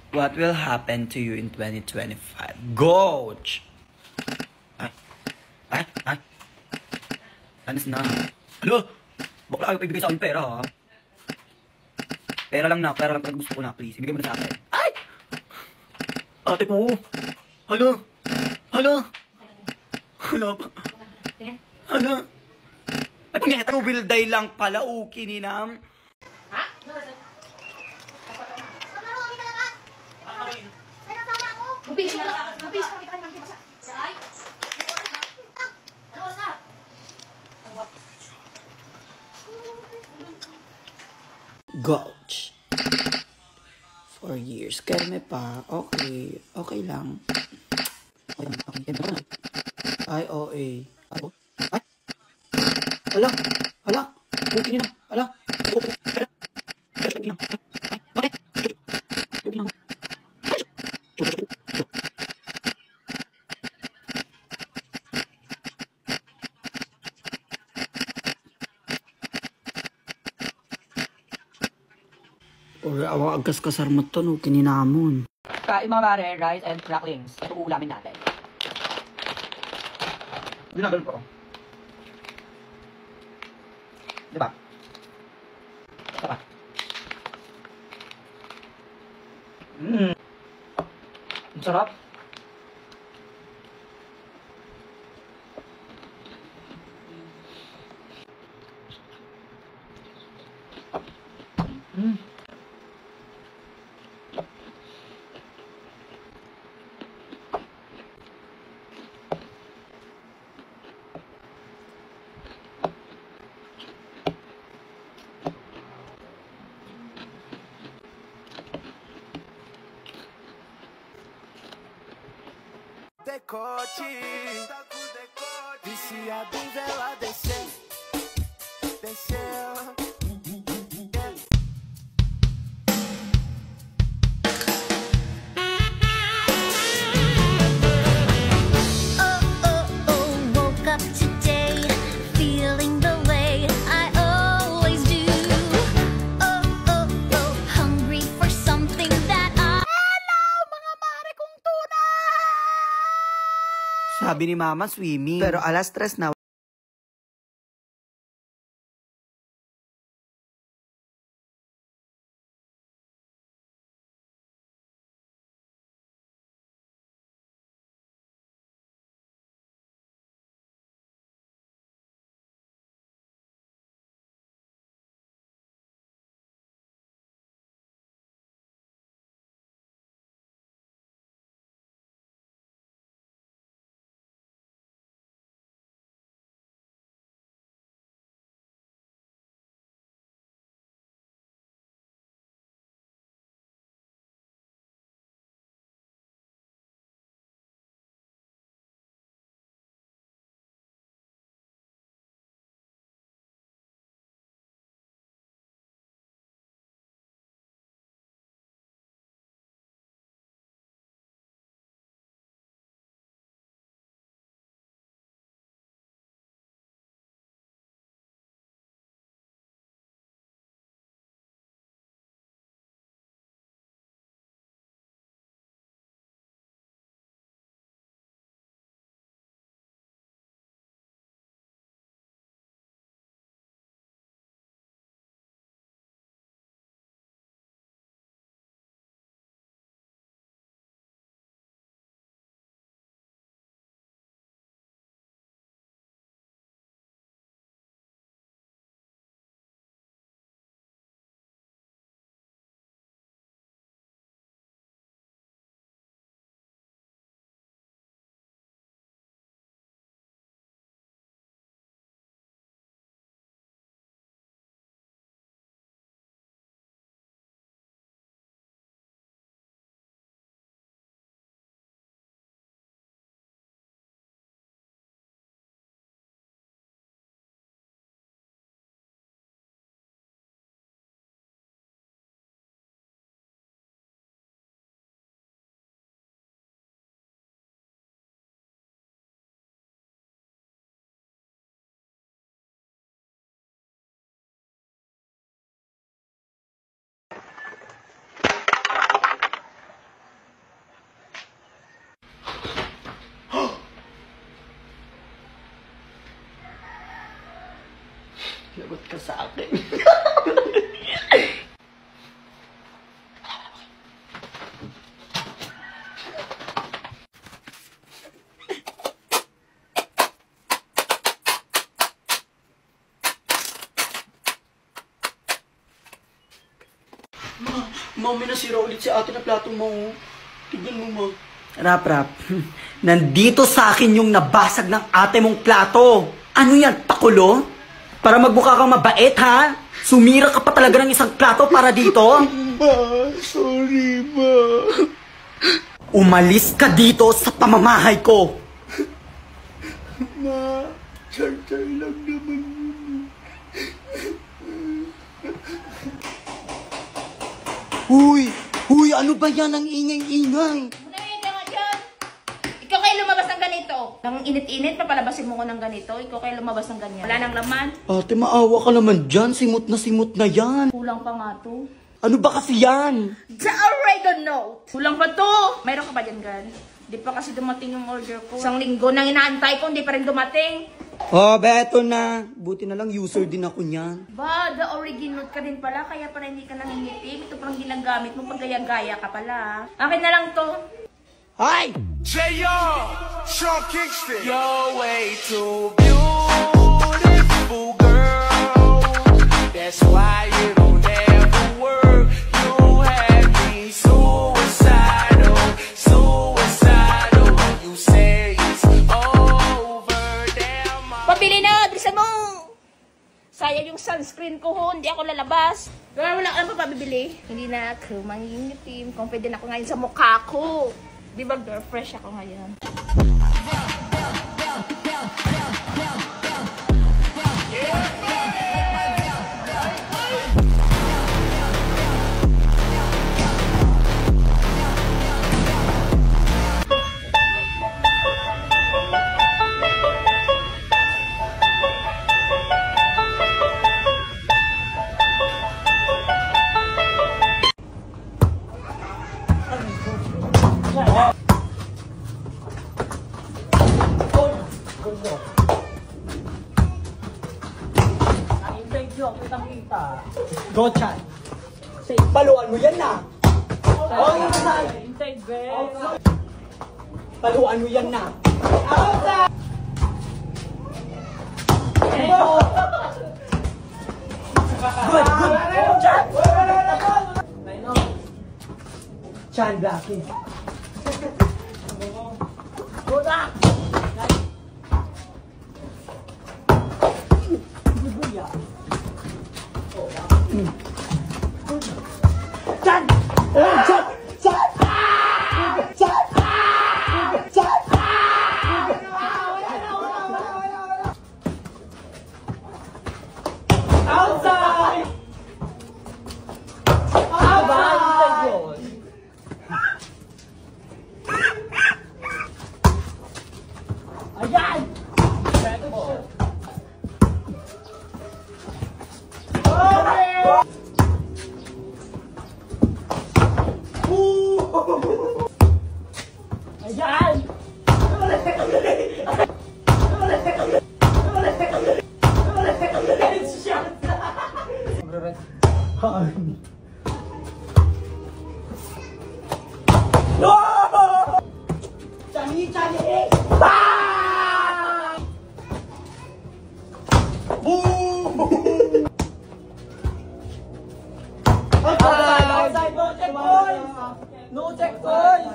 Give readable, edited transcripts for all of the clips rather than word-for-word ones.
What will happen to you in 2025? Coach! Ay. Anis na. Alo! Bakla kayo ibigay sa akin pera, ha? Pera lang pag gusto ko na, please. Ibigay mo na sa akin. Ay! Ate po! Alo! Ay, punyeta ko, will die lang pala, okay, ninam. Ha? Mabilis ka kita ng basa. Ay. Ano na? Coach. 4 years. Kerme pa. Okay. Okay lang. Ay, OA. Ay. Ala. Okay na. Ala. Or awag agas kasar mo to, no? Kininamon. Kain mga mare, rice and cracklings. Ito uulamin natin. Ginagal ko. Diba? Diba? Ang sarap. Decote, viciado em vela desceu. Woke up today feeling the way I always do. Hungry for something that I... Hello, mga mare kong tuna! Sabi ni Mama, swimming. Pero alas 3 na. Sumagot ka sa akin. Ma, may nasira ulit si ate na plato mo. Tignan mo, ma. Rap. Nandito sa akin yung nabasag ng ate mong plato. Ano yan, pakulo? Para magmukha kang mabait, ha? Sumira ka pa talaga ng isang plato para dito? Ma, sorry, ma. Umalis ka dito sa pamamahay ko. Ma, char-char lang naman yun. Huy, ano ba yan ang ingay-ingay? Ikaw kayo lumabas ng ganito. Nang init-init, papalabasin mo ko ng ganito. Ikaw kayo lumabas ng ganyan. Wala nang laman. Ate, maawa ka naman dyan. Simot na yan. Kulang pa nga to. Ano ba kasi yan? The oregano. Kulang pa to. Mayroon ka pa dyan, girl? Di pa kasi dumating yung order ko. Isang linggo nang inaantay ko, hindi pa rin dumating. Oh, beto na. Buti na lang user din ako niyan. Ba, the oregano ka din pala, kaya pala hindi ka nangingitim. Ito parang ginagamit mo pag gaya-gaya ka pala. Akin na lang to. Hi! J.R. Sean Kingston. You're way too beautiful, girl. That's why you don't ever work. You had me suicidal when you say it's over. Damn, Pabili na, bilisan mo! Sayang yung sunscreen ko ho, hindi ako lalabas. Pero wala ka lang pa pabibili. Hindi na ako mangingitim. Confident ako ngayon sa mukha ko. Di ba girl, fresh ako ngayon. Go, Chan. Paluan mo yan na. Paluan mo yan na. Good. Chan, blocking. No checkpoint!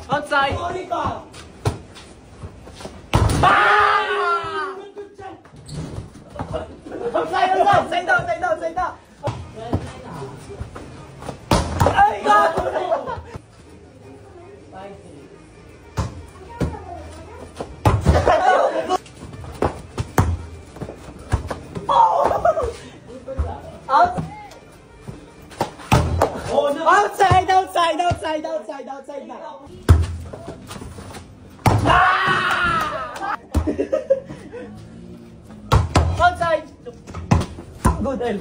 Outside! Outside down! Ay, God! Outside na. Outside. Good, El.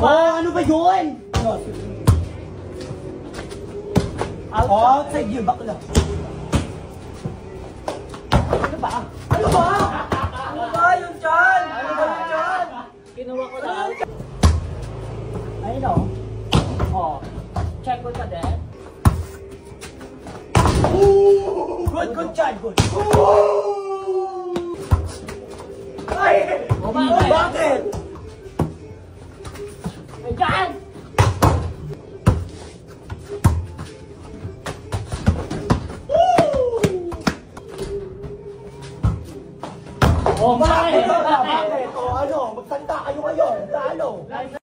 ano ba yun? Outside you, bakla. Ano ba? Ano ba? Ano ba yun dyan? Ano ba yun dyan? Kinuha ko lang. Ayun o. Oh. Check ko ka din. Good, Chad, good. Ay! Bakit? Ayan! Oh, Bakit? O ano? Magsanta kayo ngayon. Ano?